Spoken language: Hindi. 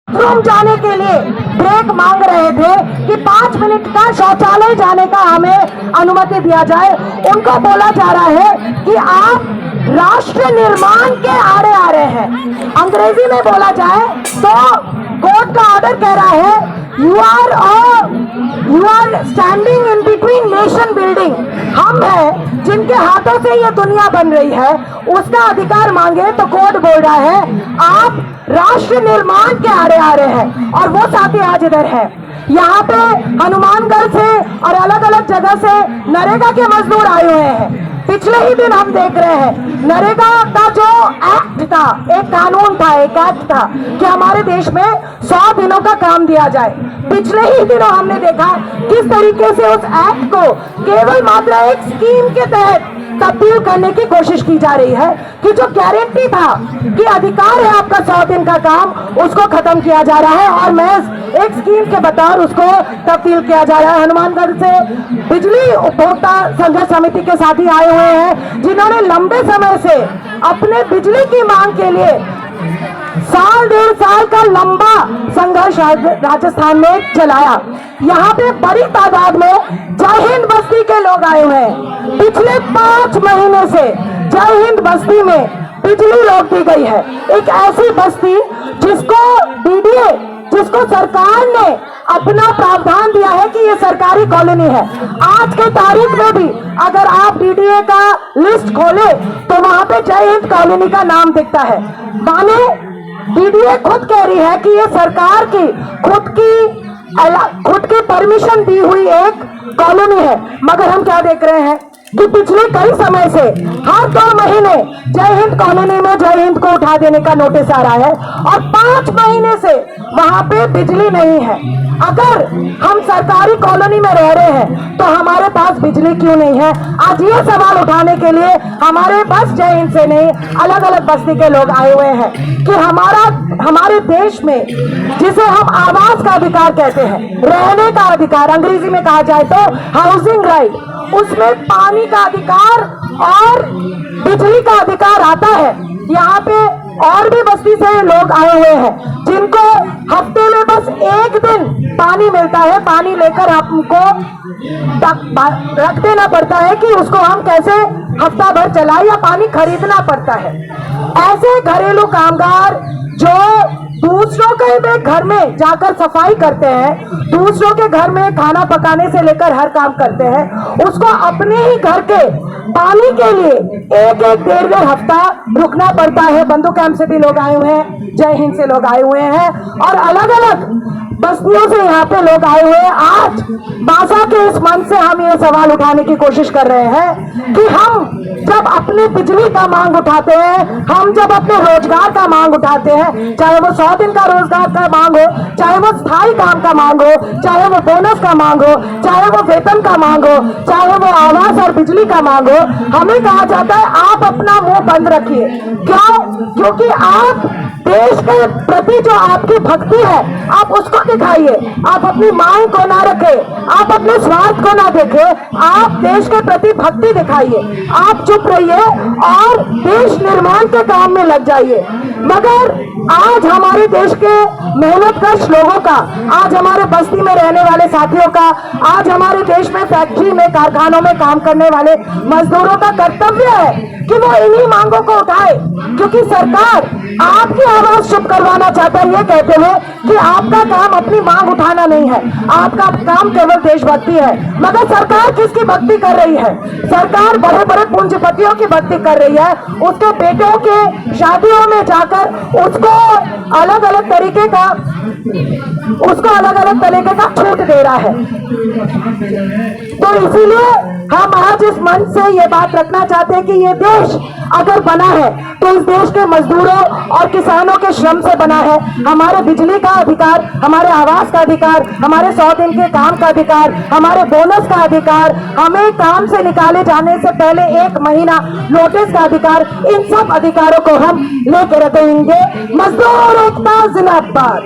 बाथरूम जाने के लिए ब्रेक मांग रहे थे कि 5 मिनट का शौचालय जाने का हमें अनुमति दिया जाए। उनको बोला जा रहा है कि आप राष्ट्र निर्माण के आड़े आ रहे हैं। अंग्रेजी में बोला जाए तो कोर्ट का ऑर्डर कह रहा है you are standing in between nation building. हम हैं जिनके हाथों से ये दुनिया बन रही है, उसका अधिकार मांगे तो कोर्ट बोल रहा है आप राष्ट्र निर्माण के आड़े आ रहे हैं। और वो साथी आज इधर है, यहाँ पे हनुमानगढ़ से और अलग अलग जगह से नरेगा के मजदूर आए हुए हैं। पिछले ही दिन हम देख रहे हैं नरेगा का जो एक्ट था, एक कानून था, एक एक्ट था कि हमारे देश में 100 दिनों का काम दिया जाए। पिछले ही दिनों हमने देखा किस तरीके से उस एक्ट को केवल मात्र एक स्कीम के तहत तब्दील करने की कोशिश की जा रही है कि जो गारंटी था कि अधिकार है आपका 100 दिन का काम, उसको खत्म किया जा रहा है और मैं एक स्कीम के बतौर उसको तब्दील किया जा रहा है। हनुमानगढ़ से बिजली उपभोक्ता संघर्ष समिति के साथी आए हुए हैं जिन्होंने लंबे समय से अपने बिजली की मांग के लिए 1.5 साल का लंबा संघर्ष राजस्थान में चलाया। यहाँ पे बड़ी तादाद में जय हिंद बस्ती के लोग आए हुए हैं। पिछले 5 महीने से जय हिंद बस्ती में बिजली रोक दी गई है। एक ऐसी बस्ती जिसको डीडीए, जिसको सरकार ने अपना प्रावधान दिया है कि ये सरकारी कॉलोनी है। आज के तारीख में भी अगर आप डीडीए का लिस्ट खोले तो वहां पे जय हिंद कॉलोनी का नाम दिखता है। माने डीडीए खुद कह रही है कि ये सरकार की खुद की परमिशन दी हुई एक कॉलोनी है। मगर हम क्या देख रहे हैं कि पिछले कई समय से हर 2 महीने जय हिंद कॉलोनी में जय हिंद को उठा देने का नोटिस आ रहा है और 5 महीने से वहां पे बिजली नहीं है। अगर हम सरकारी कॉलोनी में रह रहे हैं तो हमारे पास बिजली क्यों नहीं है? आज ये सवाल उठाने के लिए हमारे बस जय हिंद से नहीं, अलग अलग बस्ती के लोग आए हुए हैं कि हमारे देश में जिसे हम आवास का अधिकार कहते हैं, रहने का अधिकार, अंग्रेजी में कहा जाए तो हाउसिंग राइट, उसमें पानी का अधिकार और बिजली का अधिकार आता है। यहाँ पे और भी बस्ती से लोग आए हुए हैं जिनको हफ्ते में बस 1 दिन पानी मिलता है। पानी लेकर हमको रख देना पड़ता है कि उसको हम कैसे हफ्ता भर चलाए या पानी खरीदना पड़ता है। ऐसे घरेलू कामगार जो दूसरों के घर में जाकर सफाई करते हैं, दूसरों के घर में खाना पकाने से लेकर हर काम करते हैं, उसको अपने ही घर के पानी के लिए 1-1 डेढ़ हफ्ता रुकना पड़ता है। बंधु कैंप से भी लोग आए हुए हैं, जय हिंद से लोग आए हुए हैं और अलग अलग बस्तियों से यहाँ पे लोग आए हुए हैं। आज बासा के इस मंच से हम ये सवाल उठाने की कोशिश कर रहे हैं कि हम जब अपने बिजली का मांग उठाते हैं, हम जब अपने रोजगार का मांग उठाते हैं, चाहे वो 100 दिन का रोजगार का मांग हो, चाहे वो स्थायी काम का मांग हो, चाहे वो बोनस का मांग हो, चाहे वो वेतन का मांग हो, चाहे वो आवास और बिजली का मांग हो, हमें कहा जाता है आप अपना मुंह बंद रखिए। क्यों? क्योंकि आप देश के प्रति जो आपकी भक्ति है आप उसको दिखाइए। आप अपनी मांग को ना रखें, आप अपने स्वार्थ को ना देखें, आप देश के प्रति भक्ति दिखाइए। आप चुप रहिए और देश निर्माण के काम में लग जाइए। मगर आज हमारे देश के मेहनतकश लोगों का, आज हमारे बस्ती में रहने वाले साथियों का, आज हमारे देश में फैक्ट्री में, कारखानों में काम करने वाले मजदूरों का कर्तव्य है कि वो इन्हीं मांगों को उठाए। क्योंकि सरकार आपकी आवाज चुप करवाना चाहता है ये कहते हुए कि आपका काम अपनी मांग उठाना नहीं है, आपका काम केवल देशभक्ति है। मगर सरकार किसकी भक्ति कर रही है? सरकार बड़े बड़े पूंजीपतियों की भक्ति कर रही है। उसके बेटों के शादियों में जाकर उसको अलग अलग तरीके का छूट दे रहा है। तो इसीलिए हम आज इस मंच से ये बात रखना चाहते हैं कि ये देश अगर बना है तो इस देश के मजदूरों और किसानों के श्रम से बना है। हमारे बिजली का अधिकार, हमारे आवास का अधिकार, हमारे 100 दिन के काम का अधिकार, हमारे बोनस का अधिकार, हमें काम से निकाले जाने से पहले 1 महीना नोटिस का अधिकार, इन सब अधिकारों को हम लेकर रहेंगे। मजदूर एकता जिंदाबाद।